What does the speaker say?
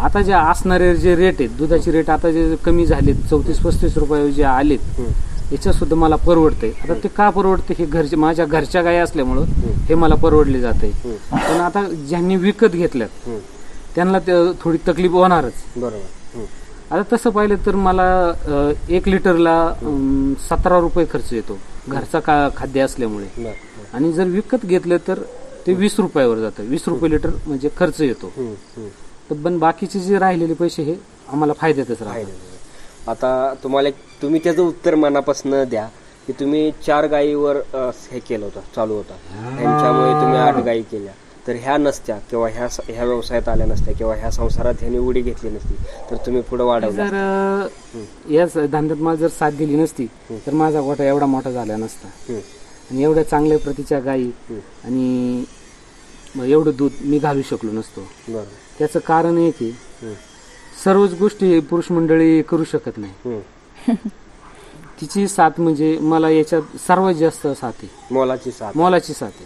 आता जे असणारे जे रेट आहेत दुधाचे रेट आता जे कमी झालेत 34-35 रुपये जे आलेत याच्यात सुद्धा मला परवडतंय. आता ते का परवडते हे घरचे माझ्या घरच्या गायी असल्यामुळं हे मला परवडले जाते. पण आता ज्यांनी विकत घेतल्यात त्यांना थोडी तकलीफ होणारच. बरोबर. आता तसं पाहिलं तर मला 1 लिटरला 17 रुपये खर्च येतो घरचा खाद्य असल्यामुळे. आणि जर विकत घेतलं तर ते 20 रुपयावर जातं. 20 रुपये लिटर म्हणजे खर्च येतो. पण बाकीचे जे राहिलेले पैसे हे आम्हाला फायद्यातच राहतात. आता तुम्ही त्याचं उत्तर मनापासून द्या की तुम्ही 4 गायीवर हे केलं होतं चालू होता त्यांच्यामुळे तुम्ही 8 गायी केल्या. तर ह्या नसत्या किंवा ह्या व्यवसायात आल्या नसत्या किंवा ह्या संसारात ह्याने उडी घेतली नसती तर तुम्ही पुढे वाढवलं. जर या धंद्यात मला जर साथ दिली नसती तर माझा गोठा एवढा मोठा झाला नसता. आणि एवढ्या चांगल्या प्रतीच्या गायी आणि एवढं दूध मी घालू शकलो नसतो. त्याचं कारण आहे की सर्वच गोष्टी पुरुष मंडळी करू शकत नाही. तिची साथ म्हणजे मला याच्यात सर्वात जास्त साथ आहे. मोलाची साथ आहे.